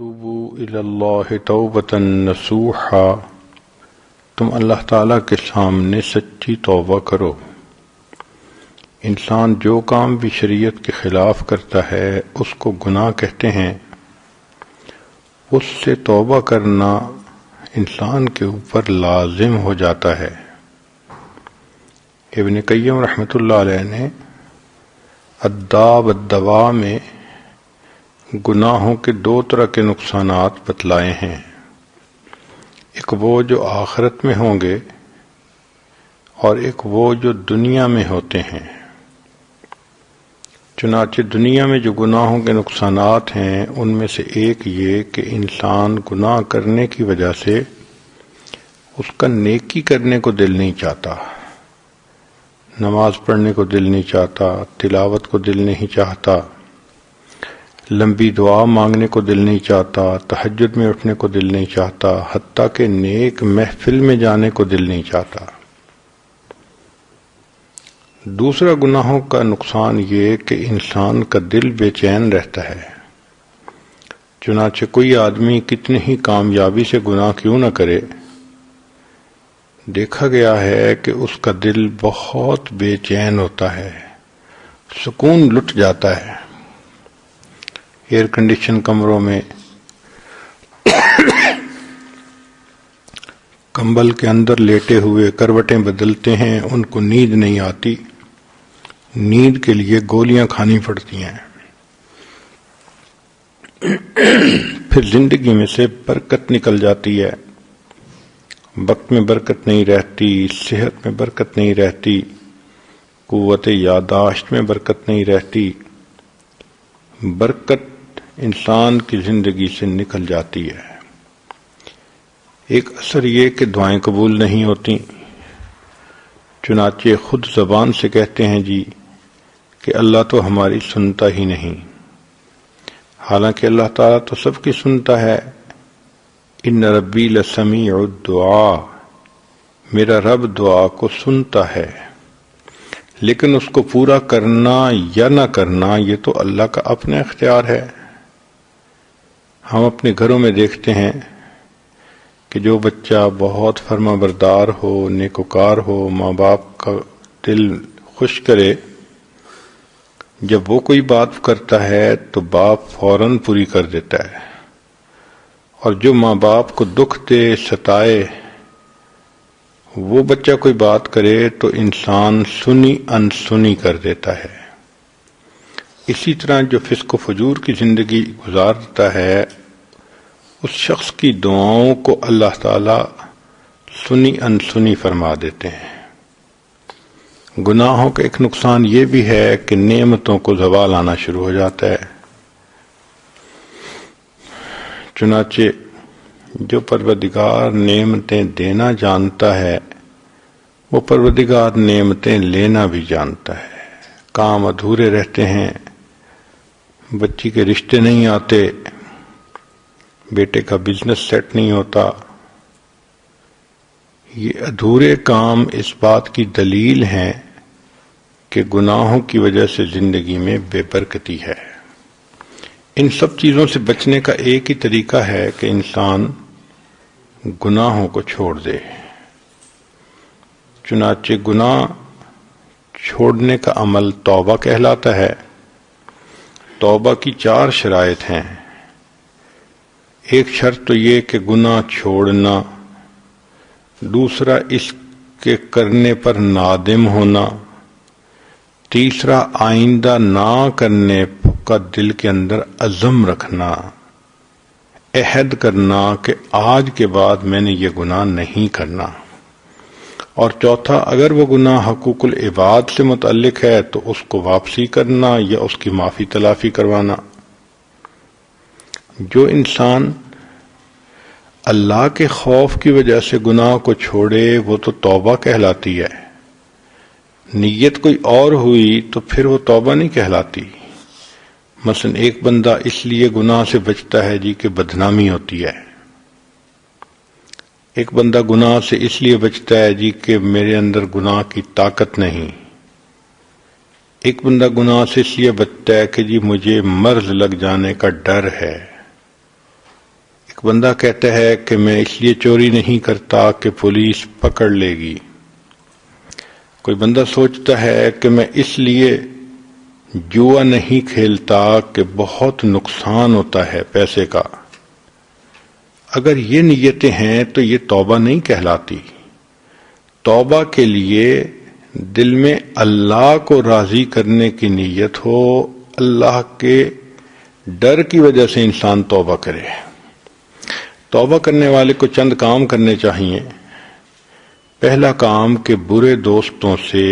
وَتُوبُوا إِلَى اللَّهِ تَوْبَةً نَصُوحًا، تم اللہ تعالیٰ کے سامنے سچی توبہ کرو۔ انسان جو کام بھی شریعت کے خلاف کرتا ہے اس کو گناہ کہتے ہیں۔ اس سے توبہ کرنا انسان کے اوپر لازم ہو جاتا ہے۔ ابن قیم رحمۃ اللہ علیہ نے الداء والدواء میں گناہوں کے دو طرح کے نقصانات بتلائے ہیں، ایک وہ جو آخرت میں ہوں گے اور ایک وہ جو دنیا میں ہوتے ہیں۔ چنانچہ دنیا میں جو گناہوں کے نقصانات ہیں ان میں سے ایک یہ کہ انسان گناہ کرنے کی وجہ سے اس کا نیکی کرنے کو دل نہیں چاہتا، نماز پڑھنے کو دل نہیں چاہتا، تلاوت کو دل نہیں چاہتا، لمبی دعا مانگنے کو دل نہیں چاہتا، تہجد میں اٹھنے کو دل نہیں چاہتا، حتیٰ کہ نیک محفل میں جانے کو دل نہیں چاہتا۔ دوسرا گناہوں کا نقصان یہ کہ انسان کا دل بے چین رہتا ہے۔ چنانچہ کوئی آدمی کتنی ہی کامیابی سے گناہ کیوں نہ کرے، دیکھا گیا ہے کہ اس کا دل بہت بے چین ہوتا ہے، سکون لٹ جاتا ہے۔ ایئر کنڈیشن کمروں میں کمبل کے اندر لیٹے ہوئے کروٹیں بدلتے ہیں، ان کو نیند نہیں آتی، نیند کے لیے گولیاں کھانی پڑتی ہیں۔ پھر زندگی میں سے برکت نکل جاتی ہے، وقت میں برکت نہیں رہتی، صحت میں برکت نہیں رہتی، قوت یادداشت میں برکت نہیں رہتی، برکت انسان کی زندگی سے نکل جاتی ہے۔ ایک اثر یہ کہ دعائیں قبول نہیں ہوتی، چنانچہ خود زبان سے کہتے ہیں جی کہ اللہ تو ہماری سنتا ہی نہیں، حالانکہ اللہ تعالیٰ تو سب کی سنتا ہے۔ ان ربی لسمیع الدعاء، میرا رب دعا کو سنتا ہے، لیکن اس کو پورا کرنا یا نہ کرنا یہ تو اللہ کا اپنا اختیار ہے۔ ہم اپنے گھروں میں دیکھتے ہیں کہ جو بچہ بہت فرما بردار ہو، نیکوکار ہو، ماں باپ کا دل خوش کرے، جب وہ کوئی بات کرتا ہے تو باپ فوراً پوری کر دیتا ہے، اور جو ماں باپ کو دکھ دے، ستائے، وہ بچہ کوئی بات کرے تو انسان سنی انسنی کر دیتا ہے۔ اسی طرح جو فسق و فجور کی زندگی گزارتا ہے اس شخص کی دعاؤں کو اللہ تعالی سنی انسنی فرما دیتے ہیں۔ گناہوں کا ایک نقصان یہ بھی ہے کہ نعمتوں کو زوال آنا شروع ہو جاتا ہے۔ چنانچہ جو پروردگار نعمتیں دینا جانتا ہے وہ پروردگار نعمتیں لینا بھی جانتا ہے۔ کام ادھورے رہتے ہیں، بچی کے رشتے نہیں آتے، بیٹے کا بزنس سیٹ نہیں ہوتا، یہ ادھورے کام اس بات کی دلیل ہیں کہ گناہوں کی وجہ سے زندگی میں بے برکتی ہے۔ ان سب چیزوں سے بچنے کا ایک ہی طریقہ ہے کہ انسان گناہوں کو چھوڑ دے۔ چنانچہ گناہ چھوڑنے کا عمل توبہ کہلاتا ہے۔ توبہ کی 4 شرائط ہیں۔ ایک شرط تو یہ کہ گناہ چھوڑنا، دوسرا اس کے کرنے پر نادم ہونا، تیسرا آئندہ نہ کرنے کا دل کے اندر عزم رکھنا، عہد کرنا کہ آج کے بعد میں نے یہ گناہ نہیں کرنا، اور چوتھا اگر وہ گناہ حقوق العباد سے متعلق ہے تو اس کو واپسی کرنا یا اس کی معافی تلافی کروانا۔ جو انسان اللہ کے خوف کی وجہ سے گناہ کو چھوڑے وہ تو توبہ کہلاتی ہے، نیت کوئی اور ہوئی تو پھر وہ توبہ نہیں کہلاتی۔ مثلا ایک بندہ اس لیے گناہ سے بچتا ہے جی کہ بدنامی ہوتی ہے، ایک بندہ گناہ سے اس لیے بچتا ہے جی کہ میرے اندر گناہ کی طاقت نہیں، ایک بندہ گناہ سے اس لیے بچتا ہے کہ جی مجھے مرض لگ جانے کا ڈر ہے، بندہ کہتا ہے کہ میں اس لیے چوری نہیں کرتا کہ پولیس پکڑ لے گی. کوئی بندہ سوچتا ہے کہ میں اس لیے جوا نہیں کھیلتا کہ بہت نقصان ہوتا ہے پیسے کا. اگر یہ نیتیں ہیں تو یہ توبہ نہیں کہلاتی. توبہ کے لیے دل میں اللہ کو راضی کرنے کی نیت ہو، اللہ کے ڈر کی وجہ سے انسان توبہ کرے. توبہ کرنے والے کو چند کام کرنے چاہیے. پہلا کام کہ برے دوستوں سے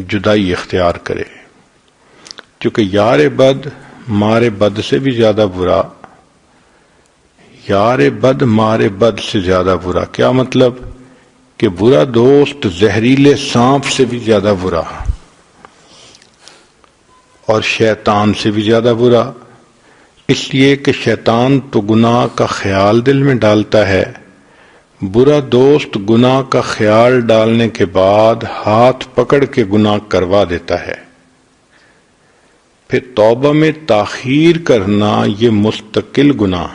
جدائی اختیار کرے، چونکہ یار بد مارے بد سے بھی زیادہ برا، یار بد مارے بد سے زیادہ برا. کیا مطلب؟ کہ برا دوست زہریلے سانپ سے بھی زیادہ برا اور شیطان سے بھی زیادہ برا. اس لیے کہ شیطان تو گناہ کا خیال دل میں ڈالتا ہے، برا دوست گناہ کا خیال ڈالنے کے بعد ہاتھ پکڑ کے گناہ کروا دیتا ہے. پھر توبہ میں تاخیر کرنا یہ مستقل گناہ.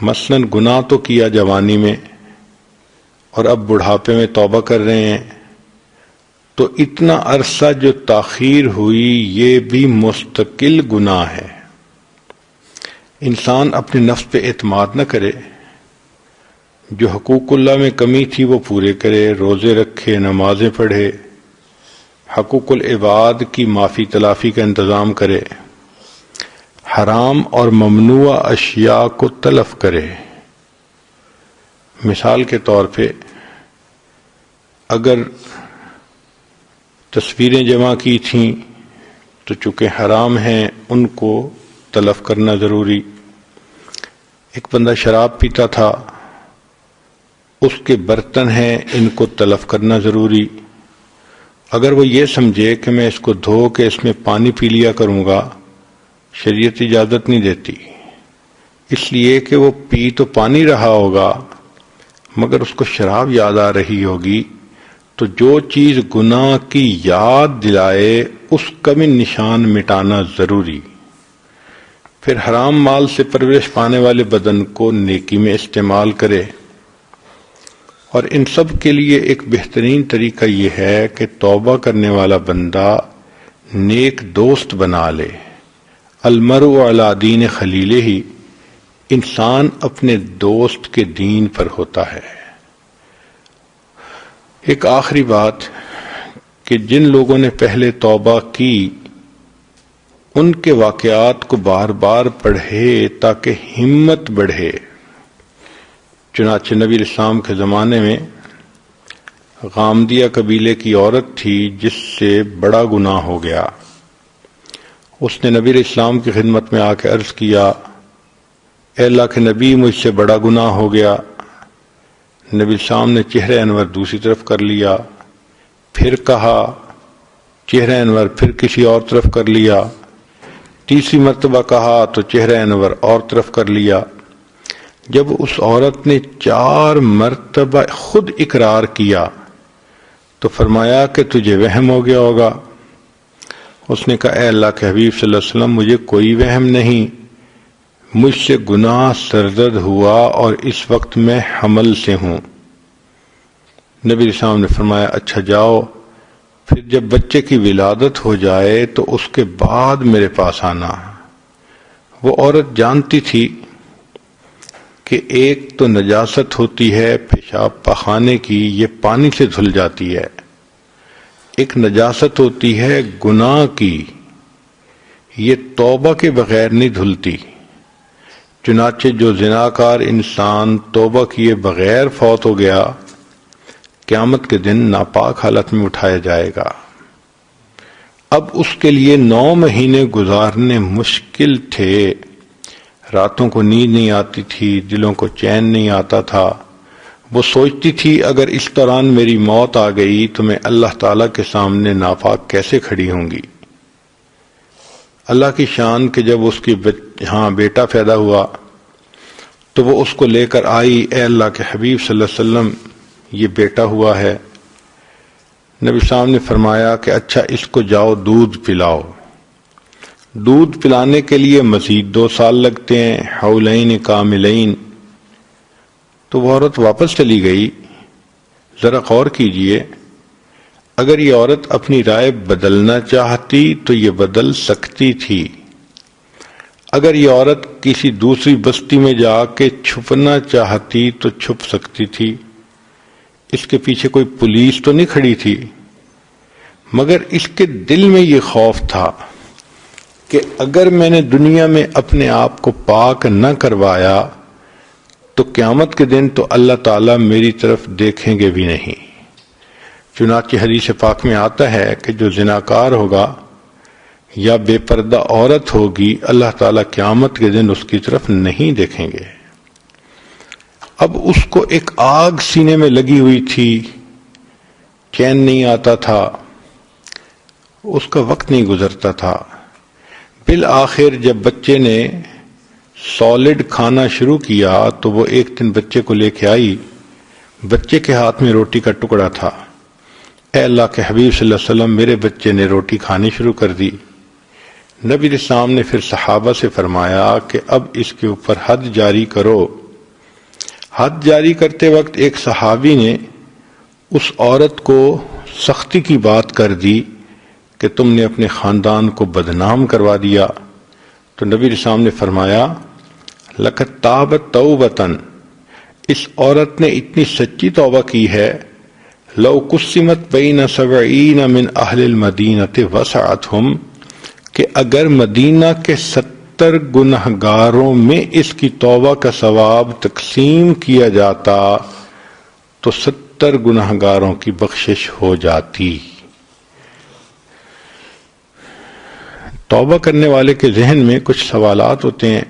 مثلا گناہ تو کیا جوانی میں اور اب بڑھاپے میں توبہ کر رہے ہیں، تو اتنا عرصہ جو تاخیر ہوئی یہ بھی مستقل گناہ ہے. انسان اپنے نفس پہ اعتماد نہ کرے، جو حقوق اللہ میں کمی تھی وہ پورے کرے، روزے رکھے، نمازیں پڑھے، حقوق العباد کی معافی تلافی کا انتظام کرے، حرام اور ممنوع اشیاء کو تلف کرے. مثال کے طور پہ اگر تصویریں جمع کی تھیں تو چونکہ حرام ہیں ان کو تلف کرنا ضروری. ایک بندہ شراب پیتا تھا، اس کے برتن ہیں، ان کو تلف کرنا ضروری. اگر وہ یہ سمجھے کہ میں اس کو دھو کے اس میں پانی پی لیا کروں گا، شریعت اجازت نہیں دیتی، اس لیے کہ وہ پی تو پانی رہا ہوگا مگر اس کو شراب یاد آ رہی ہوگی. تو جو چیز گناہ کی یاد دلائے اس کا بھی نشان مٹانا ضروری. پھر حرام مال سے پرورش پانے والے بدن کو نیکی میں استعمال کرے. اور ان سب کے لیے ایک بہترین طریقہ یہ ہے کہ توبہ کرنے والا بندہ نیک دوست بنا لے. المرء علی دین خلیلہ، ہی انسان اپنے دوست کے دین پر ہوتا ہے. ایک آخری بات کہ جن لوگوں نے پہلے توبہ کی ان کے واقعات کو بار بار پڑھے تاکہ ہمت بڑھے. چنانچہ نبی اسلام کے زمانے میں غامدیہ قبیلے کی عورت تھی جس سے بڑا گناہ ہو گیا. اس نے نبی اسلام کی خدمت میں آ کے عرض کیا، اے اللہ کے نبی مجھ سے بڑا گناہ ہو گیا. نبی اسلام نے چہرہ انور دوسری طرف کر لیا، پھر کہا، چہرہ انور پھر کسی اور طرف کر لیا، تیسری مرتبہ کہا تو چہرہ انور اور طرف کر لیا. جب اس عورت نے 4 مرتبہ خود اقرار کیا تو فرمایا کہ تجھے وہم ہو گیا ہوگا. اس نے کہا، اے اللہ کے حبیب صلی اللہ علیہ وسلم مجھے کوئی وہم نہیں، مجھ سے گناہ سرزد ہوا اور اس وقت میں حمل سے ہوں. نبی اسلام نے فرمایا، اچھا جاؤ، پھر جب بچے کی ولادت ہو جائے تو اس کے بعد میرے پاس آنا. وہ عورت جانتی تھی کہ ایک تو نجاست ہوتی ہے پیشاب پخانے کی، یہ پانی سے دھل جاتی ہے، ایک نجاست ہوتی ہے گناہ کی، یہ توبہ کے بغیر نہیں دھلتی. چنانچہ جو زناکار انسان توبہ کیے بغیر فوت ہو گیا قیامت کے دن ناپاک حالت میں اٹھایا جائے گا. اب اس کے لیے 9 مہینے گزارنے مشکل تھے. راتوں کو نیند نہیں آتی تھی، دلوں کو چین نہیں آتا تھا. وہ سوچتی تھی اگر اس دوران میری موت آ گئی تو میں اللہ تعالیٰ کے سامنے ناپاک کیسے کھڑی ہوں گی. اللہ کی شان کہ جب اس کی بیٹا پیدا ہوا تو وہ اس کو لے کر آئی، اے اللہ کے حبیب صلی اللہ علیہ وسلم یہ بیٹا ہوا ہے. نبی صاحب نے فرمایا کہ اچھا اس کو جاؤ دودھ پلاؤ. دودھ پلانے کے لیے مزید 2 سال لگتے ہیں، حولین کاملین. تو وہ عورت واپس چلی گئی. ذرا غور کیجئے، اگر یہ عورت اپنی رائے بدلنا چاہتی تو یہ بدل سکتی تھی. اگر یہ عورت کسی دوسری بستی میں جا کے چھپنا چاہتی تو چھپ سکتی تھی. اس کے پیچھے کوئی پولیس تو نہیں کھڑی تھی. مگر اس کے دل میں یہ خوف تھا کہ اگر میں نے دنیا میں اپنے آپ کو پاک نہ کروایا تو قیامت کے دن تو اللہ تعالیٰ میری طرف دیکھیں گے بھی نہیں. چنانچہ حدیث پاک میں آتا ہے کہ جو زناکار ہوگا یا بے پردہ عورت ہوگی، اللہ تعالیٰ قیامت کے دن اس کی طرف نہیں دیکھیں گے. اب اس کو ایک آگ سینے میں لگی ہوئی تھی، چین نہیں آتا تھا، اس کا وقت نہیں گزرتا تھا. بالآخر جب بچے نے سالڈ کھانا شروع کیا تو وہ ایک دن بچے کو لے کے آئی. بچے کے ہاتھ میں روٹی کا ٹکڑا تھا. اے اللہ کے حبیب صلی اللہ علیہ وسلم، میرے بچے نے روٹی کھانی شروع کر دی. نبی علیہ السلام نے پھر صحابہ سے فرمایا کہ اب اس کے اوپر حد جاری کرو. حد جاری کرتے وقت ایک صحابی نے اس عورت کو سختی کی بات کر دی کہ تم نے اپنے خاندان کو بدنام کروا دیا. تو نبی علیہ السلام نے فرمایا لقد تابت توبتن، اس عورت نے اتنی سچی توبہ کی ہے، لو قسمت بین 70 من اہل المدینۃ وسعتہم، کہ اگر مدینہ کے 70 گنہگاروں میں اس کی توبہ کا ثواب تقسیم کیا جاتا تو 70 گنہگاروں کی بخشش ہو جاتی. توبہ کرنے والے کے ذہن میں کچھ سوالات ہوتے ہیں.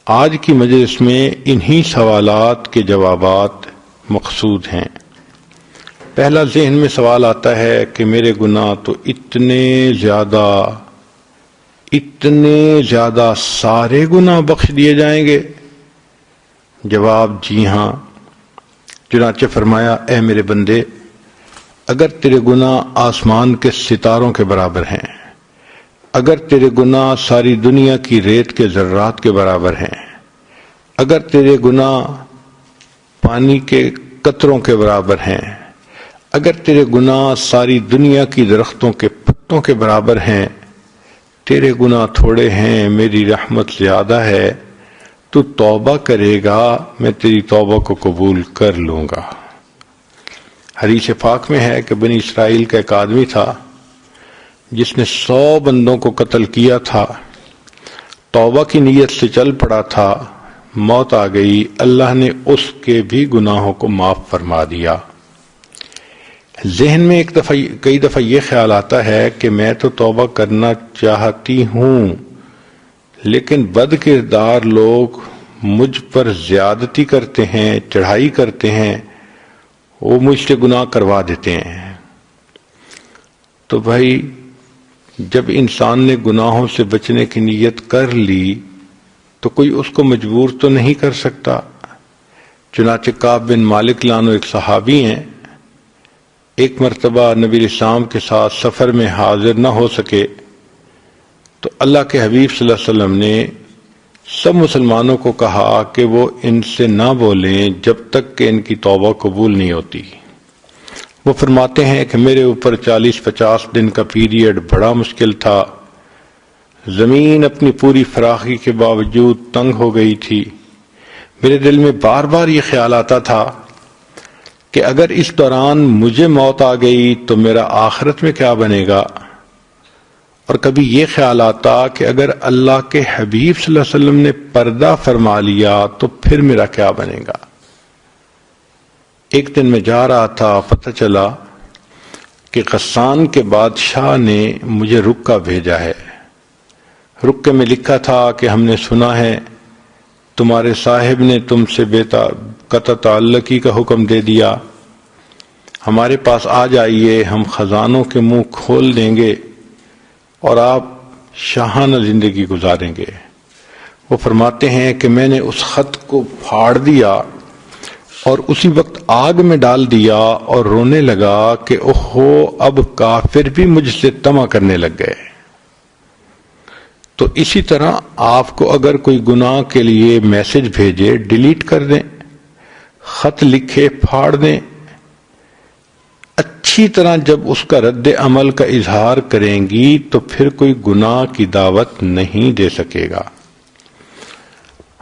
آج کی مجلس میں انہی سوالات کے جوابات مقصود ہیں. پہلا ذہن میں سوال آتا ہے کہ میرے گناہ تو اتنے زیادہ سارے گناہ بخش دیے جائیں گے؟ جواب جی ہاں. چنانچہ فرمایا اے میرے بندے، اگر تیرے گناہ آسمان کے ستاروں کے برابر ہیں، اگر تیرے گناہ ساری دنیا کی ریت کے ذرات کے برابر ہیں، اگر تیرے گناہ پانی کے قطروں کے برابر ہیں، اگر تیرے گناہ ساری دنیا کی درختوں کے پتوں کے برابر ہیں، تیرے گناہ تھوڑے ہیں، میری رحمت زیادہ ہے، تو توبہ کرے گا، میں تیری توبہ کو قبول کر لوں گا. حدیث پاک میں ہے کہ بنی اسرائیل کا ایک آدمی تھا جس نے 100 بندوں کو قتل کیا تھا. توبہ کی نیت سے چل پڑا تھا، موت آ گئی، اللہ نے اس کے بھی گناہوں کو معاف فرما دیا. ذہن میں کئی دفعہ یہ خیال آتا ہے کہ میں تو توبہ کرنا چاہتی ہوں، لیکن بد کردار لوگ مجھ پر زیادتی کرتے ہیں، چڑھائی کرتے ہیں، وہ مجھ سے گناہ کروا دیتے ہیں. تو بھائی جب انسان نے گناہوں سے بچنے کی نیت کر لی تو کوئی اس کو مجبور تو نہیں کر سکتا. چنانچہ کعب بن مالک لانو ایک صحابی ہیں، ایک مرتبہ نبی علیہ السلام کے ساتھ سفر میں حاضر نہ ہو سکے تو اللہ کے حبیب صلی اللہ علیہ وسلم نے سب مسلمانوں کو کہا کہ وہ ان سے نہ بولیں جب تک کہ ان کی توبہ قبول نہیں ہوتی. وہ فرماتے ہیں کہ میرے اوپر 40-50 دن کا پیریڈ بڑا مشکل تھا. زمین اپنی پوری فراخی کے باوجود تنگ ہو گئی تھی. میرے دل میں بار بار یہ خیال آتا تھا کہ اگر اس دوران مجھے موت آ گئی تو میرا آخرت میں کیا بنے گا، اور کبھی یہ خیال آتا کہ اگر اللہ کے حبیب صلی اللہ علیہ وسلم نے پردہ فرما لیا تو پھر میرا کیا بنے گا. ایک دن میں جا رہا تھا، پتہ چلا کہ غسان کے بادشاہ نے مجھے رکہ بھیجا ہے. رکے میں لکھا تھا کہ ہم نے سنا ہے تمہارے صاحب نے تم سے قطع تعلقی کا حکم دے دیا، ہمارے پاس آ جائیے، ہم خزانوں کے منہ کھول دیں گے اور آپ شاہانہ زندگی گزاریں گے. وہ فرماتے ہیں کہ میں نے اس خط کو پھاڑ دیا اور اسی وقت آگ میں ڈال دیا اور رونے لگا کہ اوہو اب کافر بھی مجھ سے طمع کرنے لگ گئے. تو اسی طرح آپ کو اگر کوئی گناہ کے لیے میسج بھیجے ڈیلیٹ کر دیں، خط لکھے پھاڑ دیں، اچھی طرح جب اس کا رد عمل کا اظہار کریں گی تو پھر کوئی گناہ کی دعوت نہیں دے سکے گا۔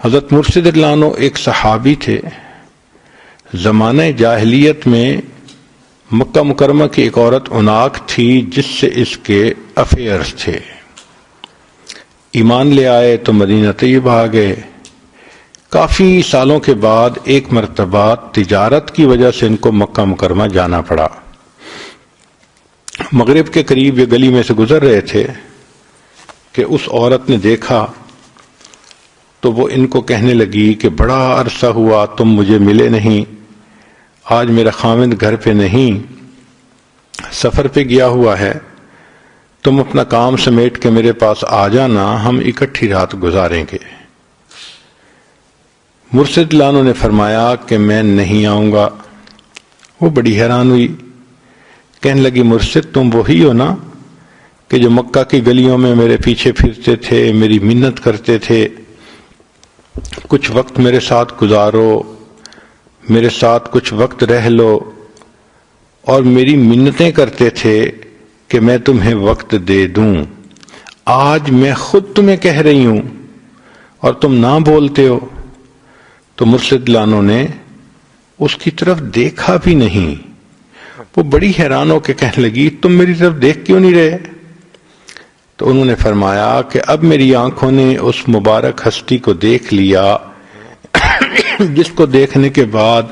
حضرت مرشد اللہ عنہ ایک صحابی تھے، زمانہ جاہلیت میں مکہ مکرمہ کی ایک عورت عناق تھی جس سے اس کے افیئرز تھے۔ ایمان لے آئے تو مدینہ طیبہ آ گئے۔ کافی سالوں کے بعد ایک مرتبہ تجارت کی وجہ سے ان کو مکہ مکرمہ جانا پڑا۔ مغرب کے قریب یہ گلی میں سے گزر رہے تھے کہ اس عورت نے دیکھا تو وہ ان کو کہنے لگی کہ بڑا عرصہ ہوا تم مجھے ملے نہیں، آج میرا خاوند گھر پہ نہیں، سفر پہ گیا ہوا ہے، تم اپنا کام سمیٹ کے میرے پاس آ جانا، ہم اکٹھی رات گزاریں گے۔ مرشد اللہ عنہ نے فرمایا کہ میں نہیں آؤں گا۔ وہ بڑی حیران ہوئی، کہنے لگی مرشد تم وہی ہو نا کہ جو مکہ کی گلیوں میں میرے پیچھے پھرتے تھے، میری منت کرتے تھے کچھ وقت میرے ساتھ گزارو، میرے ساتھ کچھ وقت رہ لو، اور میری منتیں کرتے تھے کہ میں تمہیں وقت دے دوں۔ آج میں خود تمہیں کہہ رہی ہوں اور تم نہ بولتے ہو۔ تو مرشد اللہ عنہ نے اس کی طرف دیکھا بھی نہیں۔ وہ بڑی حیران ہو کے کہنے لگی تم میری طرف دیکھ کیوں نہیں رہے؟ تو انہوں نے فرمایا کہ اب میری آنکھوں نے اس مبارک ہستی کو دیکھ لیا جس کو دیکھنے کے بعد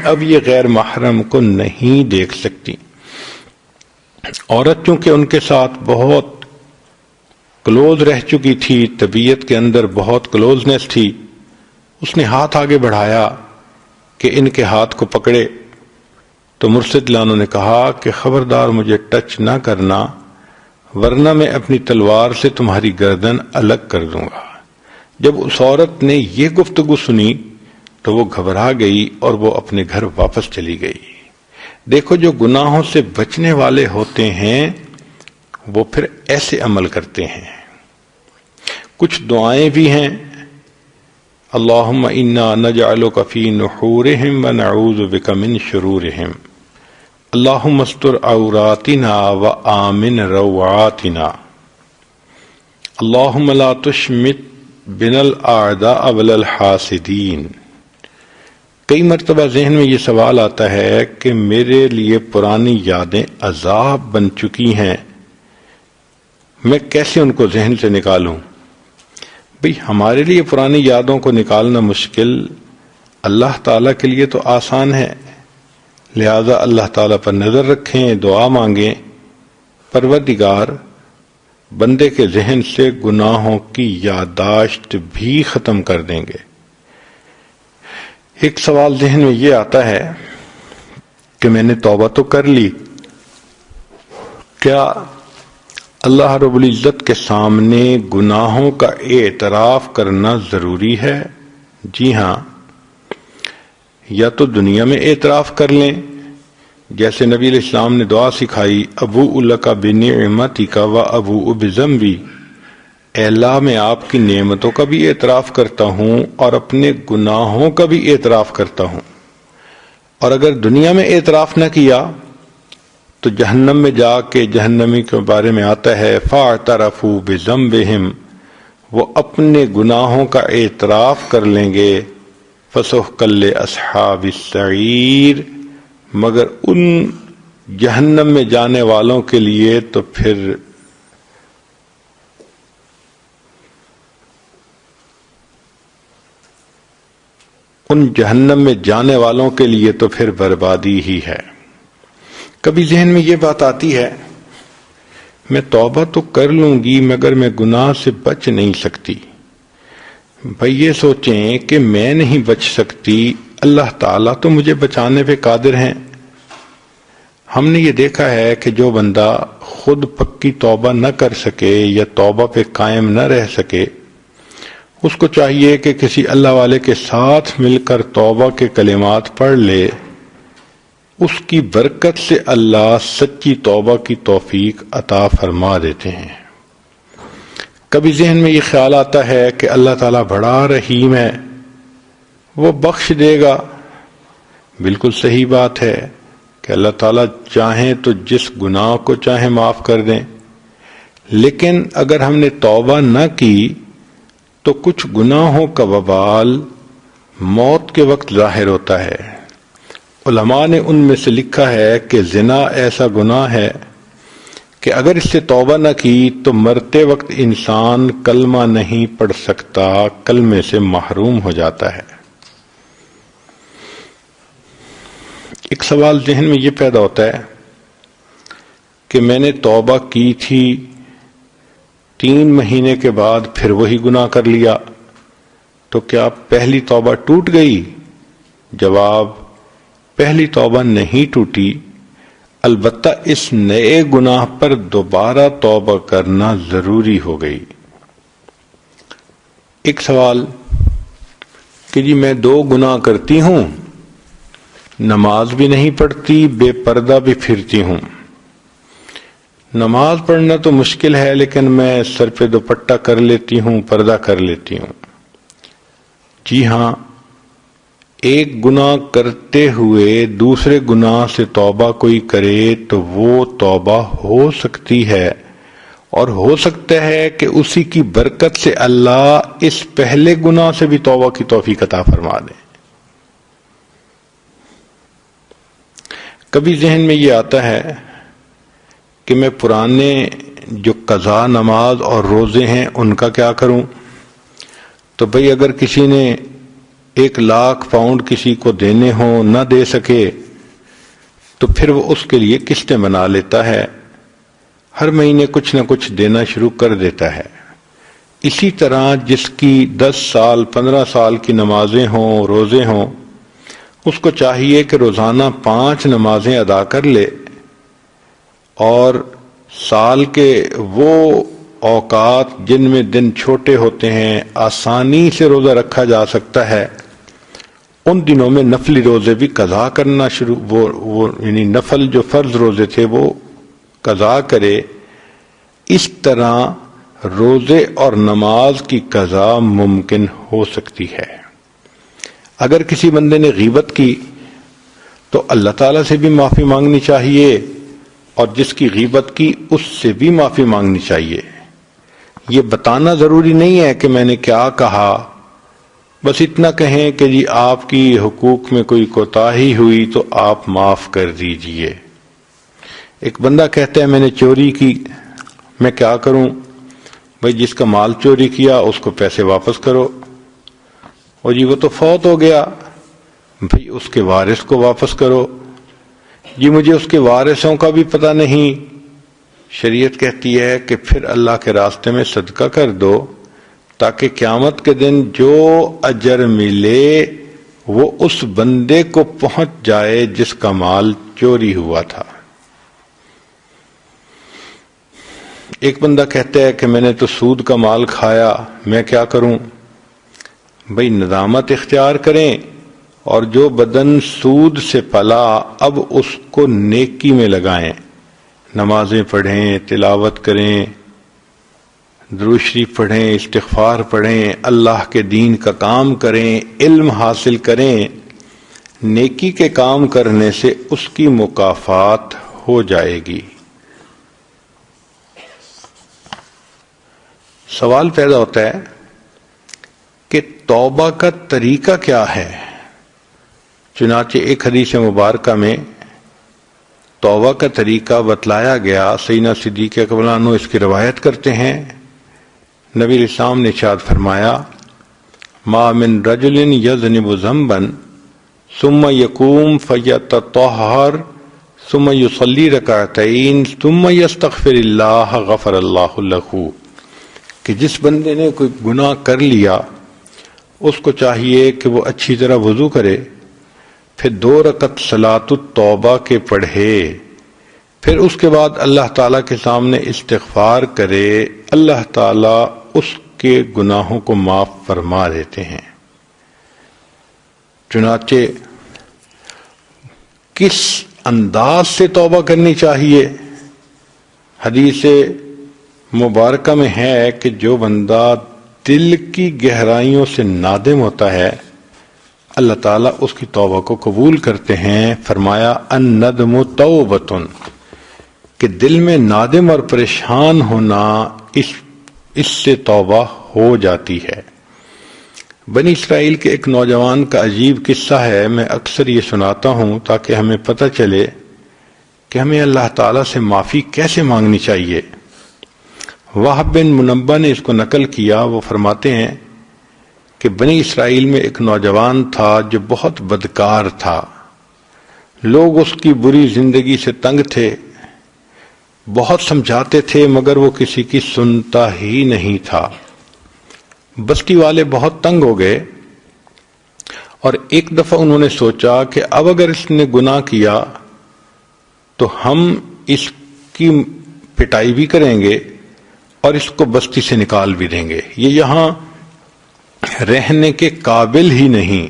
اب یہ غیر محرم کو نہیں دیکھ سکتی۔ عورت چونکہ ان کے ساتھ بہت کلوز رہ چکی تھی، طبیعت کے اندر بہت کلوزنس تھی، اس نے ہاتھ آگے بڑھایا کہ ان کے ہاتھ کو پکڑے۔ تو مرشد اللہ عنہ نے کہا کہ خبردار مجھے ٹچ نہ کرنا ورنہ میں اپنی تلوار سے تمہاری گردن الگ کر دوں گا۔ جب اس عورت نے یہ گفتگو سنی تو وہ گھبرا گئی اور وہ اپنے گھر واپس چلی گئی۔ دیکھو جو گناہوں سے بچنے والے ہوتے ہیں وہ پھر ایسے عمل کرتے ہیں۔ کچھ دعائیں بھی ہیں، اللہم انا نجعلک فی نحورہم ونعوذ بک من شرورہم، اللہم استر عوراتنا وآمن روعاتنا، اللہم لا تشمت بنا الاعداء ولا الحاسدین۔ کئی مرتبہ ذہن میں یہ سوال آتا ہے کہ میرے لیے پرانی یادیں عذاب بن چکی ہیں، میں کیسے ان کو ذہن سے نکالوں؟ بھئی ہمارے لیے پرانی یادوں کو نکالنا مشکل، اللہ تعالیٰ کے لیے تو آسان ہے، لہذا اللہ تعالیٰ پر نظر رکھیں، دعا مانگیں، پروردگار بندے کے ذہن سے گناہوں کی یادداشت بھی ختم کر دیں گے۔ ایک سوال ذہن میں یہ آتا ہے کہ میں نے توبہ تو کر لی، کیا اللہ رب العزت کے سامنے گناہوں کا اعتراف کرنا ضروری ہے؟ جی ہاں، یا تو دنیا میں اعتراف کر لیں جیسے نبی علیہ السلام نے دعا سکھائی، ابوء لک بنعمتک و ابوء بذنبی، اے اللہ میں آپ کی نعمتوں کا بھی اعتراف کرتا ہوں اور اپنے گناہوں کا بھی اعتراف کرتا ہوں۔ اور اگر دنیا میں اعتراف نہ کیا تو جہنم میں جا کے جہنمی کے بارے میں آتا ہے فاعترفوا بذنبہم، وہ اپنے گناہوں کا اعتراف کر لیں گے، فسحقا لاصحاب السعیر، مگر ان جہنم میں جانے والوں کے لیے تو پھر بربادی ہی ہے۔ کبھی ذہن میں یہ بات آتی ہے میں توبہ تو کر لوں گی مگر میں گناہ سے بچ نہیں سکتی۔ بھائی یہ سوچیں کہ میں نہیں بچ سکتی، اللہ تعالیٰ تو مجھے بچانے پہ قادر ہیں۔ ہم نے یہ دیکھا ہے کہ جو بندہ خود پکی توبہ نہ کر سکے یا توبہ پہ قائم نہ رہ سکے، اس کو چاہیے کہ کسی اللہ والے کے ساتھ مل کر توبہ کے کلمات پڑھ لے، اس کی برکت سے اللہ سچی توبہ کی توفیق عطا فرما دیتے ہیں۔ کبھی ذہن میں یہ خیال آتا ہے کہ اللہ تعالیٰ بڑا رحیم ہے، وہ بخش دے گا۔ بالکل صحیح بات ہے کہ اللہ تعالیٰ چاہیں تو جس گناہ کو چاہیں معاف کر دیں، لیکن اگر ہم نے توبہ نہ کی تو کچھ گناہوں کا وبال موت کے وقت ظاہر ہوتا ہے۔ علماء نے ان میں سے لکھا ہے کہ زنا ایسا گناہ ہے کہ اگر اس سے توبہ نہ کی تو مرتے وقت انسان کلمہ نہیں پڑھ سکتا، کلمے سے محروم ہو جاتا ہے۔ ایک سوال ذہن میں یہ پیدا ہوتا ہے کہ میں نے توبہ کی تھی، 3 مہینے کے بعد پھر وہی گناہ کر لیا، تو کیا پہلی توبہ ٹوٹ گئی؟ جواب، پہلی توبہ نہیں ٹوٹی، البتہ اس نئے گناہ پر دوبارہ توبہ کرنا ضروری ہو گئی۔ ایک سوال کہ جی میں 2 گناہ کرتی ہوں، نماز بھی نہیں پڑھتی، بے پردہ بھی پھرتی ہوں۔ نماز پڑھنا تو مشکل ہے لیکن میں سر پہ دوپٹہ کر لیتی ہوں، پردہ کر لیتی ہوں۔ جی ہاں، ایک گناہ کرتے ہوئے دوسرے گناہ سے توبہ کوئی کرے تو وہ توبہ ہو سکتی ہے، اور ہو سکتا ہے کہ اسی کی برکت سے اللہ اس پہلے گناہ سے بھی توبہ کی توفیق عطا فرما دے۔ کبھی ذہن میں یہ آتا ہے کہ میں پرانے جو قضا نماز اور روزے ہیں ان کا کیا کروں؟ تو بھئی اگر کسی نے 1,00,000 پاؤنڈ کسی کو دینے ہوں، نہ دے سکے تو پھر وہ اس کے لیے قسطیں بنا لیتا ہے، ہر مہینے کچھ نہ کچھ دینا شروع کر دیتا ہے۔ اسی طرح جس کی 10 سال 15 سال کی نمازیں ہوں، روزے ہوں، اس کو چاہیے کہ روزانہ 5 نمازیں ادا کر لے، اور سال کے وہ اوقات جن میں دن چھوٹے ہوتے ہیں، آسانی سے روزہ رکھا جا سکتا ہے، ان دنوں میں نفلی روزے بھی قضا کرنا شروع، وہ یعنی نفل جو فرض روزے تھے وہ قضا کرے۔ اس طرح روزے اور نماز کی قضا ممکن ہو سکتی ہے۔ اگر کسی بندے نے غیبت کی تو اللہ تعالیٰ سے بھی معافی مانگنی چاہیے، اور جس کی غیبت کی اس سے بھی معافی مانگنی چاہیے۔ یہ بتانا ضروری نہیں ہے کہ میں نے کیا کہا، بس اتنا کہیں کہ جی آپ کی حقوق میں کوئی کوتاہی ہوئی تو آپ معاف کر دیجئے۔ ایک بندہ کہتا ہے میں نے چوری کی، میں کیا کروں؟ بھئی جس کا مال چوری کیا اس کو پیسے واپس کرو، اور جی وہ تو فوت ہو گیا، بھئی اس کے وارث کو واپس کرو۔ جی مجھے اس کے وارثوں کا بھی پتہ نہیں، شریعت کہتی ہے کہ پھر اللہ کے راستے میں صدقہ کر دو، تاکہ قیامت کے دن جو اجر ملے وہ اس بندے کو پہنچ جائے جس کا مال چوری ہوا تھا۔ ایک بندہ کہتا ہے کہ میں نے تو سود کا مال کھایا، میں کیا کروں؟ بھئی ندامت اختیار کریں، اور جو بدن سود سے پلا اب اس کو نیکی میں لگائیں، نمازیں پڑھیں، تلاوت کریں، درود شریف پڑھیں، استغفار پڑھیں، اللہ کے دین کا کام کریں، علم حاصل کریں۔ نیکی کے کام کرنے سے اس کی مکافات ہو جائے گی۔ سوال پیدا ہوتا ہے کہ توبہ کا طریقہ کیا ہے؟ چنانچہ ایک حدیث مبارکہ میں توبہ کا طریقہ بتلایا گیا۔ سیدنا صدیق اکبر عنہ اس کی روایت کرتے ہیں، نبی علیہ السلام نے ارشاد فرمایا، ما من رجل یذنب ذنبا ثم یقوم فیتطہر ثم یصلی رکعتین ثم یستغفر اللہ غفر اللہ لہ، کہ جس بندے نے کوئی گناہ کر لیا اس کو چاہیے کہ وہ اچھی طرح وضو کرے، پھر 2 رکعت صلاۃ التوبہ کے پڑھے، پھر اس کے بعد اللہ تعالیٰ کے سامنے استغفار کرے، اللہ تعالیٰ اس کے گناہوں کو معاف فرما دیتے ہیں۔ چنانچہ کس انداز سے توبہ کرنی چاہیے؟ حدیث مبارکہ میں ہے کہ جو بندہ دل کی گہرائیوں سے نادم ہوتا ہے اللہ تعالیٰ اس کی توبہ کو قبول کرتے ہیں. فرمایا الندم توبۃ، کہ دل میں نادم اور پریشان ہونا اس سے توبہ ہو جاتی ہے. بنی اسرائیل کے ایک نوجوان کا عجیب قصہ ہے، میں اکثر یہ سناتا ہوں تاکہ ہمیں پتہ چلے کہ ہمیں اللہ تعالیٰ سے معافی کیسے مانگنی چاہیے. وہب بن منبہ نے اس کو نقل کیا. وہ فرماتے ہیں کہ بنی اسرائیل میں ایک نوجوان تھا جو بہت بدکار تھا. لوگ اس کی بری زندگی سے تنگ تھے، بہت سمجھاتے تھے مگر وہ کسی کی سنتا ہی نہیں تھا. بستی والے بہت تنگ ہو گئے اور ایک دفعہ انہوں نے سوچا کہ اب اگر اس نے گناہ کیا تو ہم اس کی پٹائی بھی کریں گے اور اس کو بستی سے نکال بھی دیں گے، یہ یہاں رہنے کے قابل ہی نہیں،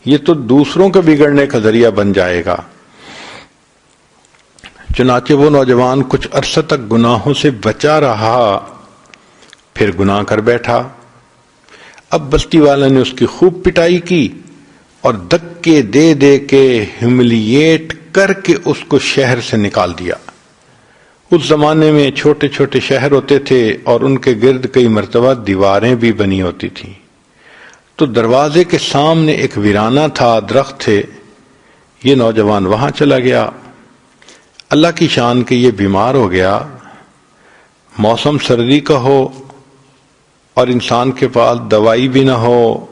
یہ تو دوسروں کے بگڑنے کا ذریعہ بن جائے گا. چنانچہ وہ نوجوان کچھ عرصہ تک گناہوں سے بچا رہا، پھر گناہ کر بیٹھا. اب بستی والوں نے اس کی خوب پٹائی کی اور دھکے دے دے کے ہیوملیٹ کر کے اس کو شہر سے نکال دیا. اس زمانے میں چھوٹے چھوٹے شہر ہوتے تھے اور ان کے گرد کئی مرتبہ دیواریں بھی بنی ہوتی تھیں. تو دروازے کے سامنے ایک ویرانہ تھا، درخت تھے. یہ نوجوان وہاں چلا گیا. اللہ کی شان کہ یہ بیمار ہو گیا. موسم سردی کا ہو اور انسان کے پاس دوائی بھی نہ ہو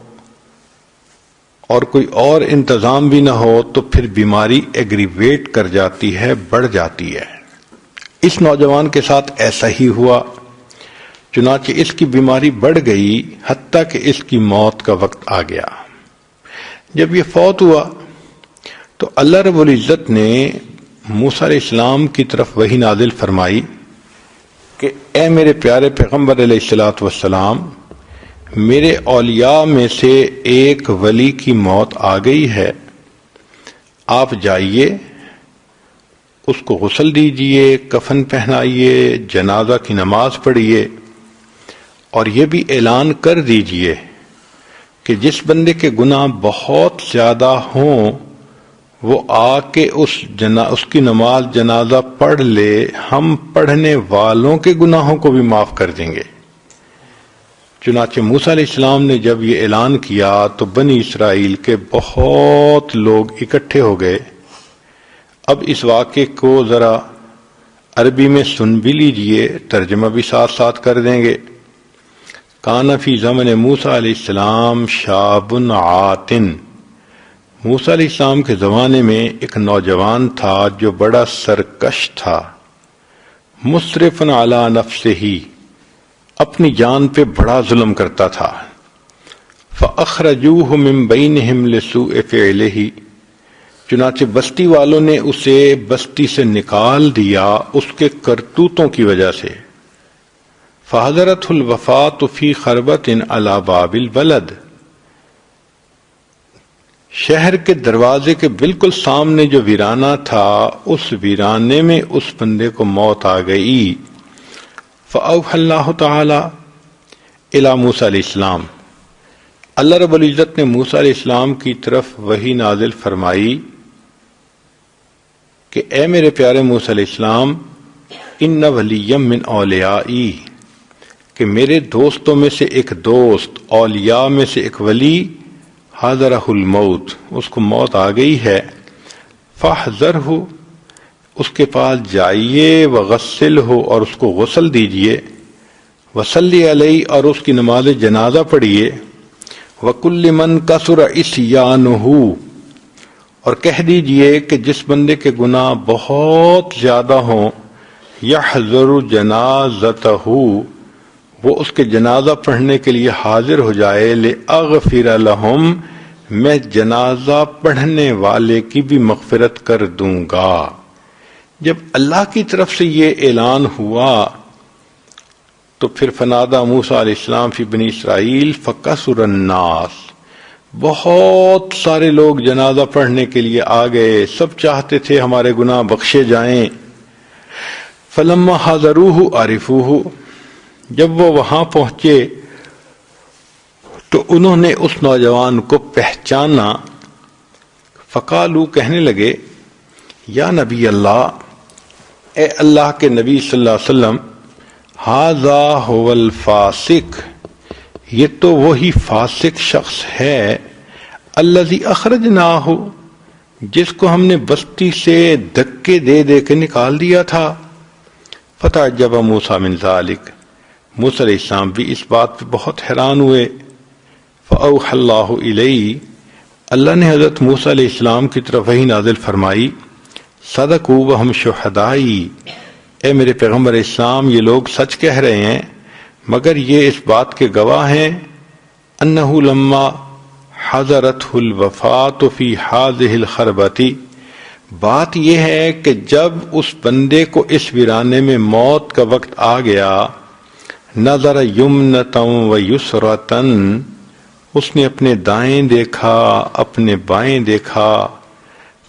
اور کوئی اور انتظام بھی نہ ہو تو پھر بیماری ایگریویٹ کر جاتی ہے، بڑھ جاتی ہے. اس نوجوان کے ساتھ ایسا ہی ہوا. چنانچہ اس کی بیماری بڑھ گئی حتیٰ کہ اس کی موت کا وقت آ گیا. جب یہ فوت ہوا تو اللہ رب العزت نے موسیٰ علیہ السلام کی طرف وحی نازل فرمائی کہ اے میرے پیارے پیغمبر علیہ الصلوۃ والسلام، میرے اولیاء میں سے ایک ولی کی موت آ گئی ہے، آپ جائیے اس کو غسل دیجئے، کفن پہنائیے، جنازہ کی نماز پڑھیے اور یہ بھی اعلان کر دیجئے کہ جس بندے کے گناہ بہت زیادہ ہوں وہ آ کے اس کی نماز جنازہ پڑھ لے، ہم پڑھنے والوں کے گناہوں کو بھی معاف کر دیں گے. چنانچہ موسیٰ علیہ السلام نے جب یہ اعلان کیا تو بنی اسرائیل کے بہت لوگ اکٹھے ہو گئے. اب اس واقعے کو ذرا عربی میں سن بھی لیجئے، ترجمہ بھی ساتھ ساتھ کر دیں گے. کان فی زمن موسیٰ علیہ السلام شاب عاتن، موسیٰ علیہ السلام کے زمانے میں ایک نوجوان تھا جو بڑا سرکش تھا. مسرف علی نفسہ، اپنی جان پہ بڑا ظلم کرتا تھا. فاخرجوہ من بینہم لسوء فعلہ، چنانچہ بستی والوں نے اسے بستی سے نکال دیا اس کے کرتوتوں کی وجہ سے. فحضرتہ الوفاۃ فی خربۃ علی باب البلد، شہر کے دروازے کے بالکل سامنے جو ویرانہ تھا اس ویرانے میں اس بندے کو موت آ گئی. فاوحی اللہ تعالی الی موسیٰ علیہ السلام، اللہ رب العزت نے موسیٰ علیہ السلام کی طرف وحی نازل فرمائی کہ اے میرے پیارے موسیٰ علیہ السلام، ان ولی من اولیائی، کہ میرے دوستوں میں سے ایک دوست، اولیاء میں سے ایک ولی، حاضرہ الموت، اس کو موت آ گئی ہے. فاحذرہ، اس کے پاس جائیے، وغسلہ، اور اس کو غسل دیجئے، وصلی علیہ، اور اس کی نماز جنازہ پڑھیے، وکل من کثر عصیانہ، اور کہہ دیجئے کہ جس بندے کے گناہ بہت زیادہ ہوں، یحضر جنازتہ، وہ اس کے جنازہ پڑھنے کے لیے حاضر ہو جائے. لأغفر لہم، میں جنازہ پڑھنے والے کی بھی مغفرت کر دوں گا. جب اللہ کی طرف سے یہ اعلان ہوا تو پھر فنادى موسیٰ علیہ السلام فی بنی اسرائیل فکثر الناس، بہت سارے لوگ جنازہ پڑھنے کے لیے آ گئے، سب چاہتے تھے ہمارے گناہ بخشے جائیں. فلما حضروہ عرفوہ، جب وہ وہاں پہنچے تو انہوں نے اس نوجوان کو پہچانا. فقالو، کہنے لگے، یا نبی اللہ، اے اللہ کے نبی صلی اللہ علیہ وسلم، ھذا ھو الفاسق، یہ تو وہی فاسق شخص ہے، الذی اخرجناہ، جس کو ہم نے بستی سے دھکے دے دے کے نکال دیا تھا. فتعجب موسیٰ من ذالک، موسیٰ علیہ السلام بھی اس بات پہ بہت حیران ہوئے. فاوحی اللہ الیہ، اللہ نے حضرت موسیٰ علیہ السلام کی طرف وحی نازل فرمائی. صدقوا وہم شہدائی، اے میرے پیغمبر اسلام، یہ لوگ سچ کہہ رہے ہیں مگر یہ اس بات کے گواہ ہیں. انہ لما حضرتہ الوفات فی ھذہ الخربۃ، بات یہ ہے کہ جب اس بندے کو اس ویرانے میں موت کا وقت آ گیا، نظر یمنۃ و یسرۃ، اس نے اپنے دائیں دیکھا اپنے بائیں دیکھا.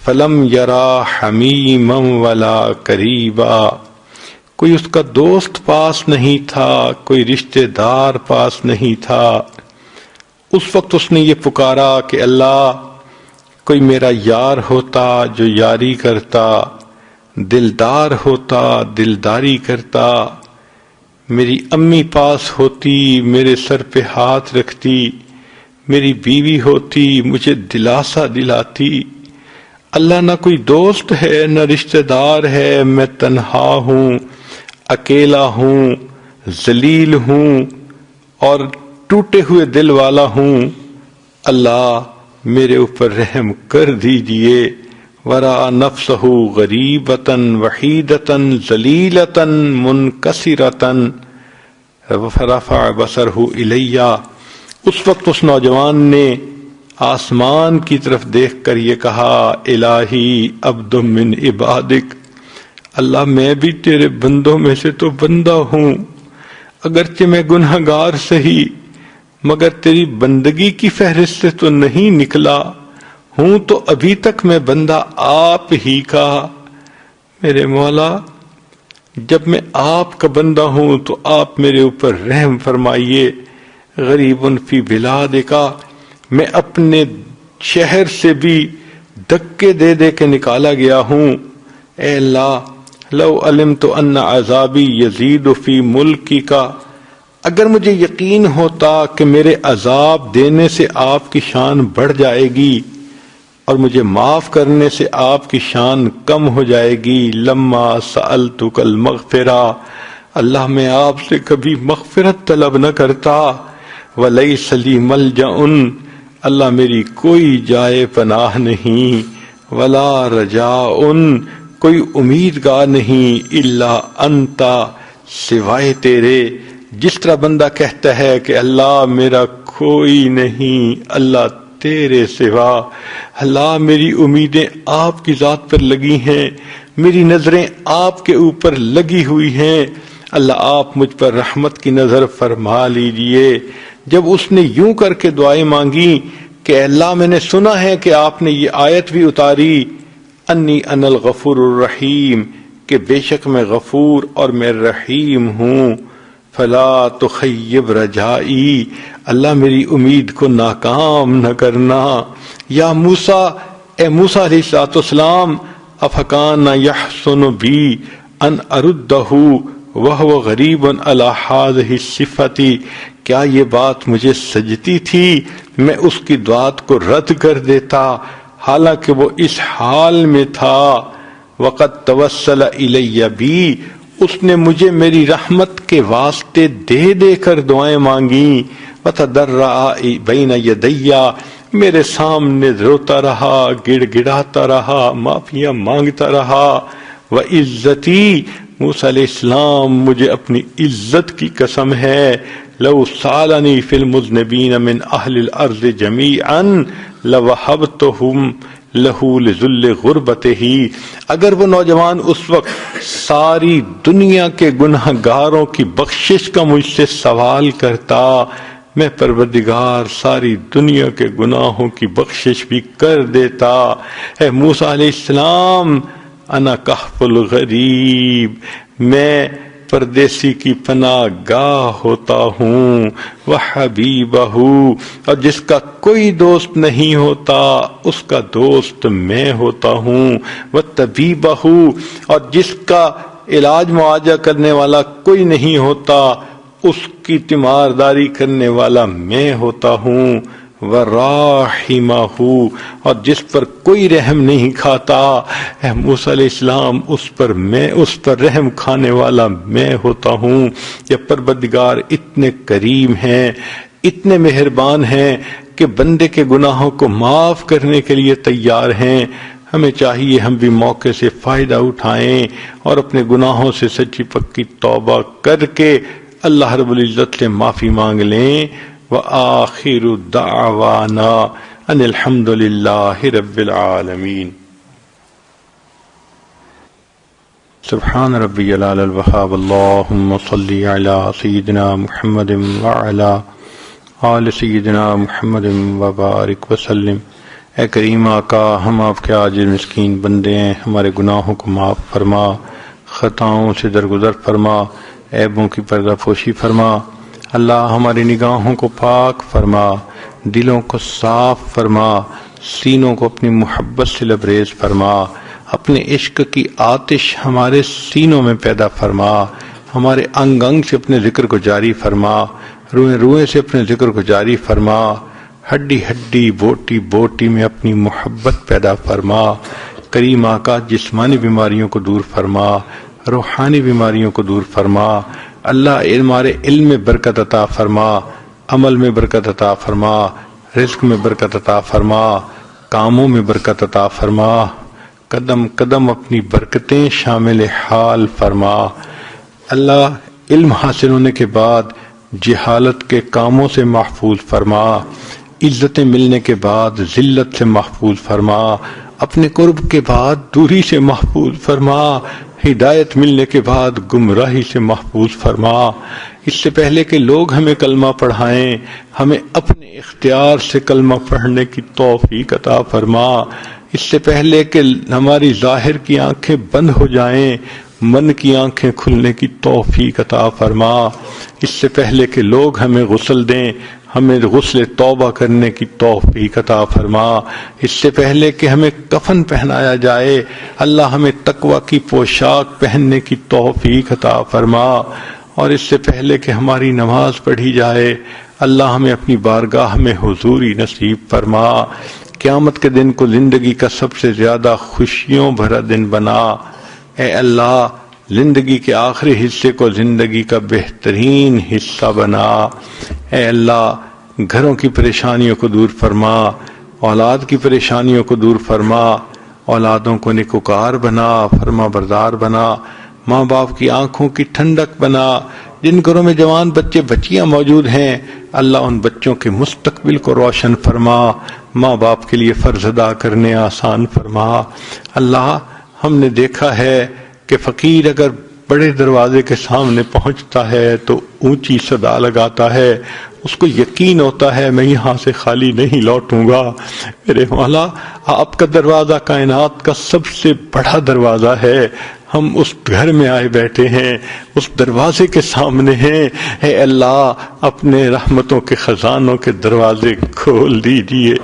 فلم یرا حمیما ولا قریبا، کوئی اس کا دوست پاس نہیں تھا، کوئی رشتہ دار پاس نہیں تھا. اس وقت اس نے یہ پکارا کہ اللہ، کوئی میرا یار ہوتا جو یاری کرتا، دلدار ہوتا دلداری کرتا، میری امی پاس ہوتی میرے سر پہ ہاتھ رکھتی، میری بیوی ہوتی مجھے دلاسا دلاتی. اللہ، نہ کوئی دوست ہے نہ رشتہ دار ہے، میں تنہا ہوں، اکیلا ہوں، ذلیل ہوں اور ٹوٹے ہوئے دل والا ہوں. اللہ میرے اوپر رحم کر دیجئے. ورا نفسہ غریبۃ وحیدۃ ذلیلۃ منکسرۃ فرفع بصرہ الیہ، اس وقت اس نوجوان نے آسمان کی طرف دیکھ کر یہ کہا، الہی عبد من عبادک، اللہ میں بھی تیرے بندوں میں سے تو بندہ ہوں، اگرچہ میں گنہگار سہی مگر تیری بندگی کی فہرست سے تو نہیں نکلا ہوں، تو ابھی تک میں بندہ آپ ہی کا. میرے مولا، جب میں آپ کا بندہ ہوں تو آپ میرے اوپر رحم فرمائیے. غریب فی بلادک، میں اپنے شہر سے بھی دھکے دے دے کے نکالا گیا ہوں. اے اللہ، لو علمت ان عذابی یزید فی ملکی کا، اگر مجھے یقین ہوتا کہ میرے عذاب دینے سے آپ کی شان بڑھ جائے گی اور مجھے معاف کرنے سے آپ کی شان کم ہو جائے گی، لما سألتک المغفرہ، اللہ میں آپ سے کبھی مغفرت طلب نہ کرتا. ولیس لی ملجأ، اللہ میری کوئی جائے پناہ نہیں، ولا رجاء، کوئی امیدگار نہیں، الا انت، سوائے تیرے. جس طرح بندہ کہتا ہے کہ اللہ میرا کوئی نہیں، اللہ تیرے سوا. اللہ میری امیدیں آپ کی ذات پر لگی ہیں، میری نظریں آپ کے اوپر لگی ہوئی ہیں. اللہ آپ مجھ پر رحمت کی نظر فرما لیجئے. جب اس نے یوں کر کے دعائیں مانگی کہ اللہ میں نے سنا ہے کہ آپ نے یہ آیت بھی اتاری، انی انا الغفور الرحیم، کہ بے شک میں غفور اور میں رحیم ہوں. فلا تخیب رجائی، اللہ میری امید کو ناکام نہ کرنا. یا موسیٰ، اے موسیٰ علیہ السلام، افکان یحسن بی ان اردہ وہو غریب علی ھذہ الصفۃ، کیا یہ بات مجھے سجتی تھی میں اس کی دعات کو رد کر دیتا حالانکہ وہ اس حال میں تھا. وقد توسل الی بی، اس نے مجھے میری رحمت کے واسطے دے دے کر دعائیں مانگی. وتضرع بین یدی، میرے سامنے روتا رہا، گڑ گڑاتا رہا، معافیاں مانگتا رہا. وعزتی، موسیٰ علیہ السلام مجھے اپنی عزت کی قسم ہے، لو سالنی فی المذنبین من اہل الارض جمیعا لوہبتہم لہو لذل غربتہ، اگر وہ نوجوان اس وقت ساری دنیا کے گناہ گاروں کی بخشش کا مجھ سے سوال کرتا، میں پروردگار ساری دنیا کے گناہوں کی بخشش بھی کر دیتا. اے موسیٰ علیہ السلام، انا کہف الغریب، میں پردیسی کی پناہ گاہ ہوتا ہوں، وحبیبہ، اور جس کا کوئی دوست نہیں ہوتا اس کا دوست میں ہوتا ہوں، وطبیبہ، اور جس کا علاج معالجہ کرنے والا کوئی نہیں ہوتا اس کی تیمارداری کرنے والا میں ہوتا ہوں، وراحمہ، اور جس پر کوئی رحم نہیں کھاتا اے موسیٰ علیہ السلام اس پر رحم کھانے والا میں ہوتا ہوں۔ یا پروردگار اتنے کریم ہیں، اتنے مہربان ہیں کہ بندے کے گناہوں کو معاف کرنے کے لیے تیار ہیں۔ ہمیں چاہیے ہم بھی موقع سے فائدہ اٹھائیں اور اپنے گناہوں سے سچی پکی توبہ کر کے اللہ رب العزت سے معافی مانگ لیں۔ وآخر دعوانا ان الحمد للہ رب العالمین۔ سبحان ربی العلی الوہاب، اللہم صلی علی سیدنا محمد وعلی آل سیدنا محمد وبارک وسلم۔ اے کریم آقا، ہم آپ کے عاجز مسکین بندے ہیں، ہمارے گناہوں کو معاف فرما، خطاؤں سے درگزر فرما، عیبوں کی پردہ پوشی فرما۔ اللہ ہماری نگاہوں کو پاک فرما، دلوں کو صاف فرما، سینوں کو اپنی محبت سے لبریز فرما، اپنے عشق کی آتش ہمارے سینوں میں پیدا فرما، ہمارے انگ انگ سے اپنے ذکر کو جاری فرما، روئیں روئیں سے اپنے ذکر کو جاری فرما، ہڈی ہڈی بوٹی بوٹی میں اپنی محبت پیدا فرما۔ کریم آقا، جسمانی بیماریوں کو دور فرما، روحانی بیماریوں کو دور فرما۔ اللہ ہمارے علم میں برکت عطا فرما، عمل میں برکت عطا فرما، رزق میں برکت عطا فرما، کاموں میں برکت عطا فرما، قدم قدم اپنی برکتیں شامل حال فرما۔ اللہ علم حاصل ہونے کے بعد جہالت کے کاموں سے محفوظ فرما، عزتیں ملنے کے بعد ذلت سے محفوظ فرما، اپنے قرب کے بعد دوری سے محفوظ فرما، ہدایت ملنے کے بعد گمراہی سے محفوظ فرما۔ اس سے پہلے کہ لوگ ہمیں کلمہ پڑھائیں، ہمیں اپنے اختیار سے کلمہ پڑھنے کی توفیق عطا فرما۔ اس سے پہلے کہ ہماری ظاہر کی آنکھیں بند ہو جائیں، من کی آنکھیں کھلنے کی توفیق عطا فرما۔ اس سے پہلے کہ لوگ ہمیں غسل دیں، ہمیں غسل توبہ کرنے کی توفیق عطا فرما۔ اس سے پہلے کہ ہمیں کفن پہنایا جائے، اللہ ہمیں تقوی کی پوشاک پہننے کی توفیق عطا فرما۔ اور اس سے پہلے کہ ہماری نماز پڑھی جائے، اللہ ہمیں اپنی بارگاہ میں حضوری نصیب فرما۔ قیامت کے دن کو زندگی کا سب سے زیادہ خوشیوں بھرا دن بنا۔ اے اللہ، زندگی کے آخری حصے کو زندگی کا بہترین حصہ بنا۔ اے اللہ، گھروں کی پریشانیوں کو دور فرما، اولاد کی پریشانیوں کو دور فرما، اولادوں کو نیکوکار بنا، فرما بردار بنا، ماں باپ کی آنکھوں کی ٹھنڈک بنا۔ جن گھروں میں جوان بچے بچیاں موجود ہیں، اللہ ان بچوں کے مستقبل کو روشن فرما، ماں باپ کے لیے فرض ادا کرنے آسان فرما۔ اللہ، ہم نے دیکھا ہے کہ فقیر اگر بڑے دروازے کے سامنے پہنچتا ہے تو اونچی صدا لگاتا ہے، اس کو یقین ہوتا ہے میں یہاں سے خالی نہیں لوٹوں گا۔ میرے مولا، آپ کا دروازہ کائنات کا سب سے بڑا دروازہ ہے، ہم اس گھر میں آئے بیٹھے ہیں، اس دروازے کے سامنے ہیں۔ اے اللہ، اپنے رحمتوں کے خزانوں کے دروازے کھول دیجئے،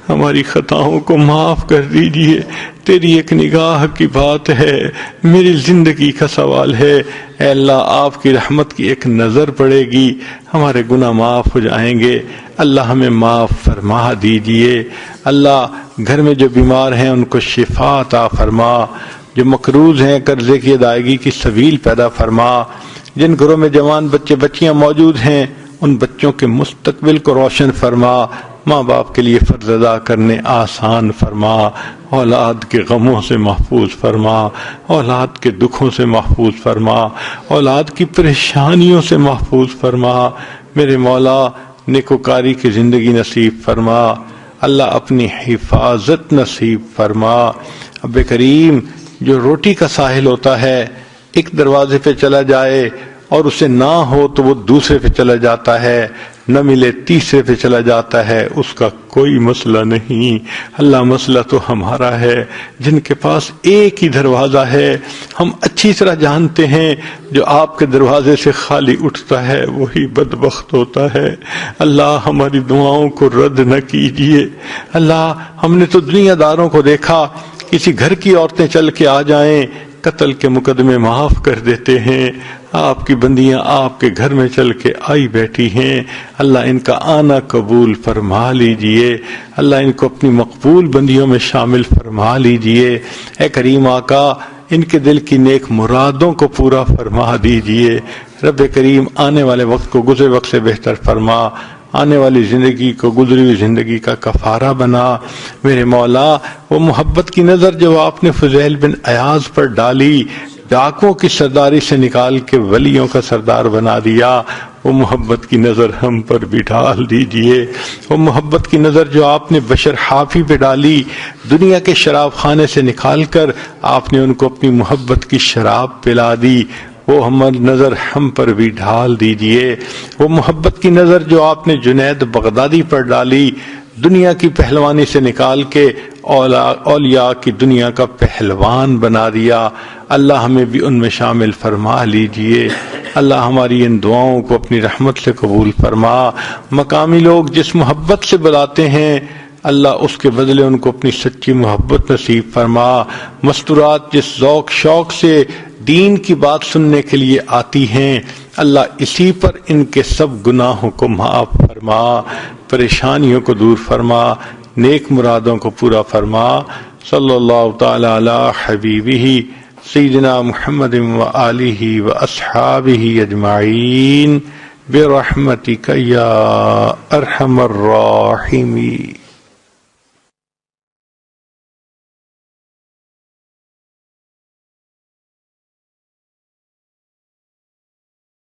ہماری خطاؤں کو معاف کر دیجئے۔ تیری ایک نگاہ کی بات ہے، میری زندگی کا سوال ہے۔ اے اللہ، آپ کی رحمت کی ایک نظر پڑے گی، ہمارے گناہ معاف ہو جائیں گے۔ اللہ ہمیں معاف فرما دیجئے۔ اللہ، گھر میں جو بیمار ہیں ان کو شفا عطا فرما، جو مقروض ہیں قرضے کی ادائیگی کی سبیل پیدا فرما۔ جن گھروں میں جوان بچے بچیاں موجود ہیں ان بچوں کے مستقبل کو روشن فرما، ماں باپ کے لیے فرض ادا کرنے آسان فرما، اولاد کے غموں سے محفوظ فرما، اولاد کے دکھوں سے محفوظ فرما، اولاد کی پریشانیوں سے محفوظ فرما۔ میرے مولا، نیکوکاری کی زندگی نصیب فرما، اللہ اپنی حفاظت نصیب فرما۔ اب کریم، جو روٹی کا ساحل ہوتا ہے، ایک دروازے پہ چلا جائے اور اسے نہ ہو تو وہ دوسرے پہ چلا جاتا ہے، نہ ملے تیسرے پہ چلا جاتا ہے، اس کا کوئی مسئلہ نہیں۔ اللہ مسئلہ تو ہمارا ہے، جن کے پاس ایک ہی دروازہ ہے، ہم اچھی طرح جانتے ہیں، جو آپ کے دروازے سے خالی اٹھتا ہے وہی بدبخت ہوتا ہے۔ اللہ ہماری دعاؤں کو رد نہ کیجیے۔ اللہ ہم نے تو دنیا داروں کو دیکھا، کسی گھر کی عورتیں چل کے آ جائیں قتل کے مقدمے معاف کر دیتے ہیں، آپ کی بندیاں آپ کے گھر میں چل کے آئی بیٹھی ہیں۔ اللہ ان کا آنا قبول فرما لیجئے، اللہ ان کو اپنی مقبول بندیوں میں شامل فرما لیجئے۔ اے کریم آقا ان کے دل کی نیک مرادوں کو پورا فرما دیجئے۔ رب کریم آنے والے وقت کو گزرے وقت سے بہتر فرما، آنے والی زندگی کو گزری ہوئی زندگی کا کفارہ بنا۔ میرے مولا وہ محبت کی نظر جو آپ نے فضیل بن ایاز پر ڈالی، ڈاکوں کی سرداری سے نکال کے ولیوں کا سردار بنا دیا، وہ محبت کی نظر ہم پر بھی ڈال دیجئے۔ وہ محبت کی نظر جو آپ نے بشر حافی پہ ڈالی، دنیا کے شراب خانے سے نکال کر آپ نے ان کو اپنی محبت کی شراب پلا دی، وہ ہماری نظر ہم پر بھی ڈھال دیجئے۔ وہ محبت کی نظر جو آپ نے جنید بغدادی پر ڈالی، دنیا کی پہلوانی سے نکال کے اولیاء کی دنیا کا پہلوان بنا دیا، اللہ ہمیں بھی ان میں شامل فرما لیجئے۔ اللہ ہماری ان دعاؤں کو اپنی رحمت سے قبول فرما۔ مقامی لوگ جس محبت سے بلاتے ہیں اللہ اس کے بدلے ان کو اپنی سچی محبت نصیب فرما۔ مستورات جس ذوق شوق سے دین کی بات سننے کے لیے آتی ہیں اللہ اسی پر ان کے سب گناہوں کو معاف فرما، پریشانیوں کو دور فرما، نیک مرادوں کو پورا فرما۔ صلی اللہ تعالی علی حبیبہ سیدنا محمد و آلہ و اصحابہ اجمعین برحمتک یا ارحم الراحمین۔